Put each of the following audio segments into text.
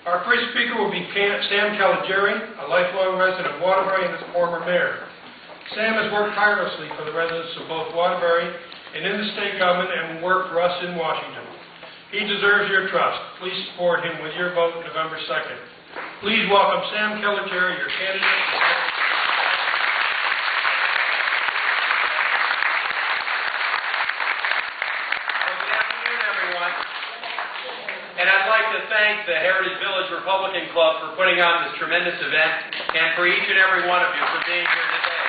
Our first speaker will be Sam Caligiuri, a lifelong resident of Waterbury and its former mayor. Sam has worked tirelessly for the residents of both Waterbury and in the state government and will work for us in Washington. He deserves your trust. Please support him with your vote November 2nd. Please welcome Sam Caligiuri, your candidate. And I'd like to thank the Heritage Village Republican Club for putting on this tremendous event, and for each and every one of you for being here today.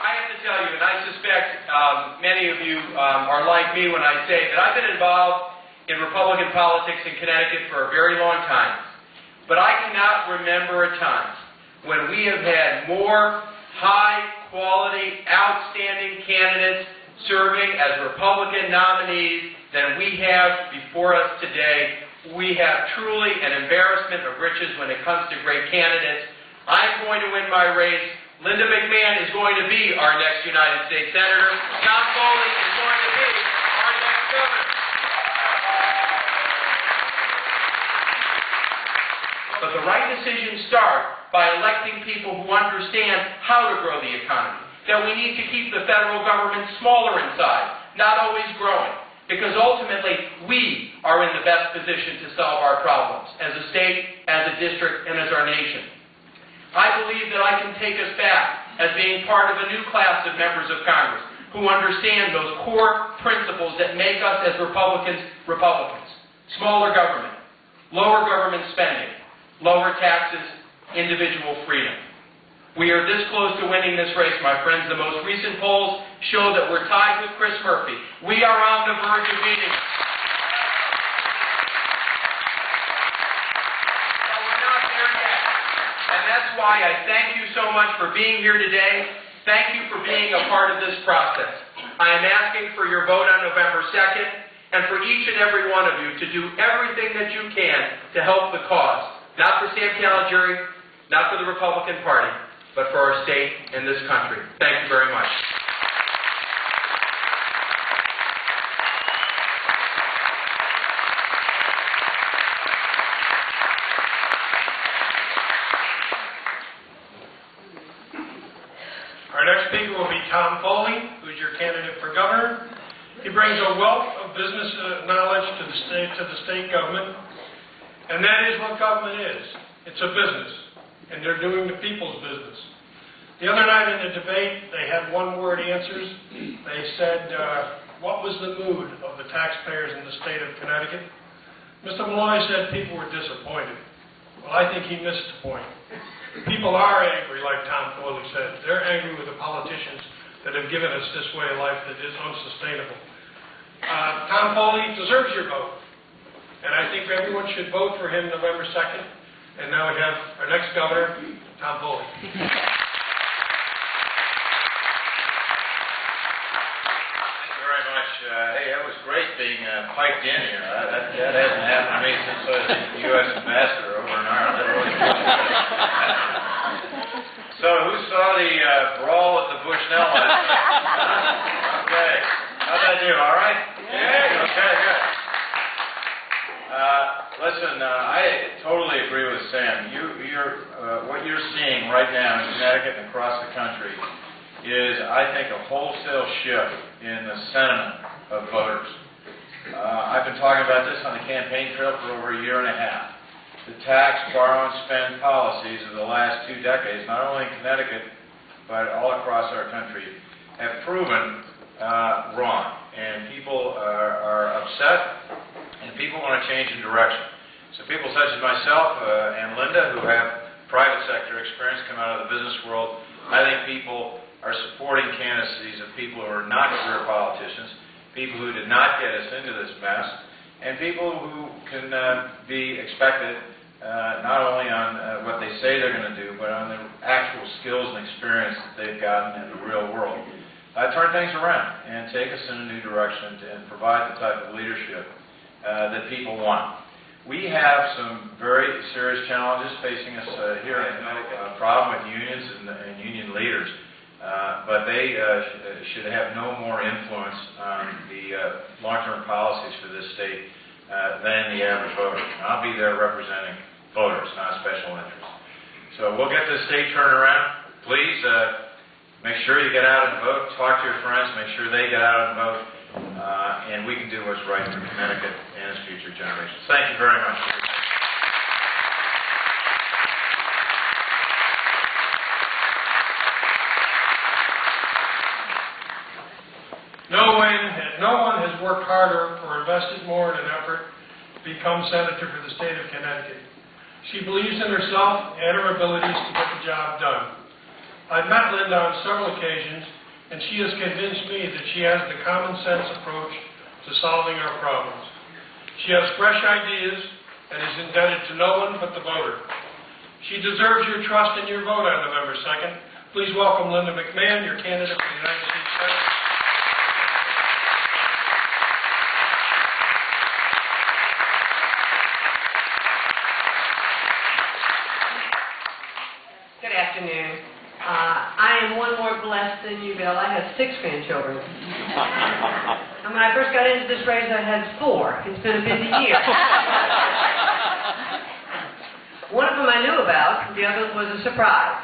I have to tell you, and I suspect many of you are like me when I say that I've been involved in Republican politics in Connecticut for a very long time. But I cannot remember a time when we have had more high-quality, outstanding candidates serving as Republican nominees than we have before us today. We have truly an embarrassment of riches when it comes to great candidates. I'm going to win my race. Linda McMahon is going to be our next United States Senator. Tom Foley is going to be our next governor. But the right decisions start by electing people who understand how to grow the economy. That we need to keep the federal government smaller in size, not always growing, because ultimately we are in the best position to solve our problems as a state, as a district, and as our nation. I believe that I can take us back as being part of a new class of members of Congress who understand those core principles that make us as Republicans, Republicans. Smaller government, lower government spending, lower taxes, individual freedom. We are this close to winning this race, my friends. The most recent polls show that we're tied with Chris Murphy. We are on the verge of beating him. But we're not there yet. And that's why I thank you so much for being here today. Thank you for being a part of this process. I am asking for your vote on November 2nd, and for each and every one of you to do everything that you can to help the cause. Not for Sam Caligiuri, not for the Republican Party, but for our state and this country. Thank you very much. Our next speaker will be Tom Foley, who's your candidate for governor. He brings a wealth of business knowledge to the state government, and that is what government is. It's a business, and they're doing the people's business. The other night in the debate, they had one-word answers. They said, what was the mood of the taxpayers in the state of Connecticut? Mr. Malloy said people were disappointed. Well, I think he missed the point. People are angry, like Tom Foley said. They're angry with the politicians that have given us this way of life that is unsustainable. Tom Foley deserves your vote, and I think everyone should vote for him November 2nd. And now we have our next governor, Tom Foley. Hey, that was great being piped in here. That hasn't happened to me since I was the U.S. ambassador over in Ireland. So, who saw the brawl at the Bushnell last night? Okay. How'd that do? All right? Yeah. Okay, good. Listen, I totally agree with Sam. What you're seeing right now in Connecticut and across the country is, I think, a wholesale shift in the sentiment of voters. I've been talking about this on the campaign trail for over a year and a half. The tax, borrow, and spend policies of the last 2 decades, not only in Connecticut, but all across our country, have proven wrong. And people are upset, and people want to change in direction. So people such as myself and Linda, who have private sector experience, come out of the business world, I think people are supporting candidacies of people who are not career politicians, people who did not get us into this mess, and people who can be expected not only on what they say they're going to do, but on the actual skills and experience that they've gotten in the real world. Turn things around and take us in a new direction and provide the type of leadership that people want. We have some very serious challenges facing us here in Connecticut. A problem with unions and union leaders. but they should have no more influence on the long-term policies for this state than the average voter. I'll be there representing voters, not special interests. So we'll get this state turned around. Please make sure you get out and vote. Talk to your friends. Make sure they get out and vote. And we can do what's right for Connecticut and its future generations. Thank you very much. No one has worked harder or invested more in an effort to become senator for the state of Connecticut. She believes in herself and her abilities to get the job done. I've met Linda on several occasions, and she has convinced me that she has the common sense approach to solving our problems. She has fresh ideas and is indebted to no one but the voter. She deserves your trust and your vote on November 2nd. Please welcome Linda McMahon, your candidate for the United States Senate. Good afternoon. I am one more blessed than you, Bill. I have 6 grandchildren. And when I first got into this race, I had 4. It's been a busy year. One of them I knew about, the other was a surprise.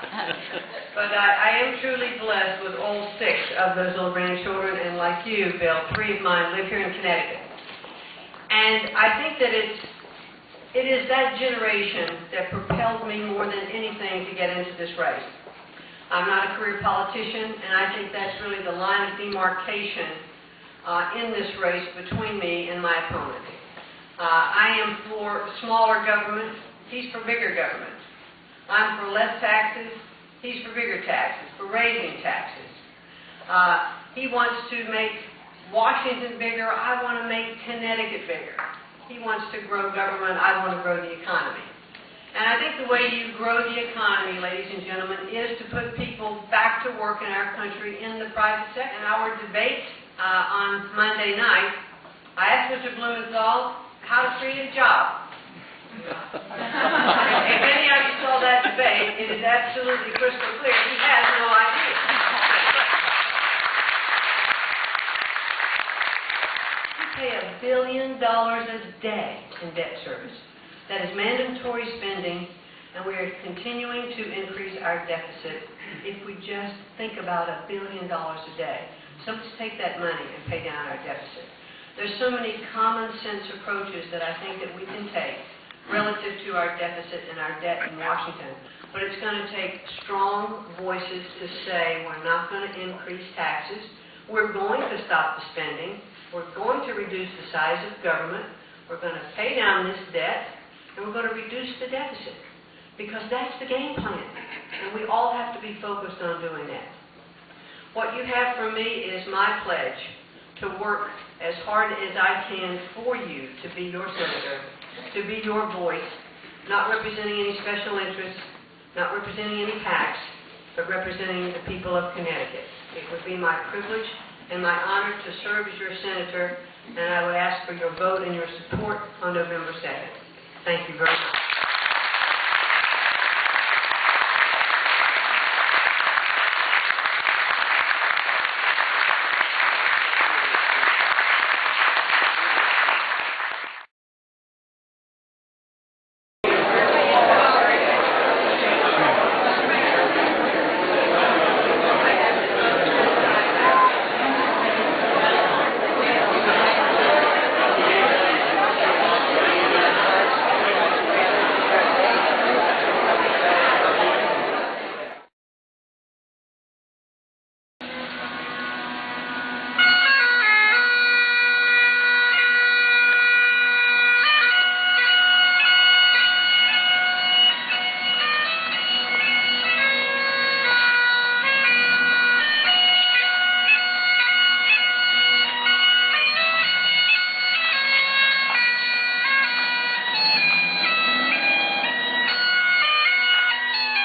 But I am truly blessed with all 6 of those little grandchildren, and like you, Bill, 3 of mine live here in Connecticut. And I think that it is that generation that propelled me more than anything to get into this race. I'm not a career politician, and I think that's really the line of demarcation in this race between me and my opponent. I am for smaller government. He's for bigger government. I'm for less taxes. He's for bigger taxes, for raising taxes. He wants to make Washington bigger. I want to make Connecticut bigger. He wants to grow government. I want to grow the economy. And I think the way you grow the economy, ladies and gentlemen, is to put people back to work in our country in the private sector. In our debate on Monday night, I asked Mr. Blumenthal how to create a job. If any of you saw that debate, it is absolutely crystal clear. He has no idea. We pay $1 billion a day in debt service. That is mandatory spending, and we are continuing to increase our deficit if we just think about $1 billion a day. So let's take that money and pay down our deficit. There's so many common sense approaches that I think that we can take relative to our deficit and our debt in Washington. But it's going to take strong voices to say we're not going to increase taxes, we're going to stop the spending, we're going to reduce the size of government, we're going to pay down this debt, and we're going to reduce the deficit. Because that's the game plan. And we all have to be focused on doing that. What you have from me is my pledge to work as hard as I can for you to be your senator, to be your voice, not representing any special interests, not representing any PACs, but representing the people of Connecticut. It would be my privilege and my honor to serve as your senator, and I would ask for your vote and your support on November 2nd. Thank you very much.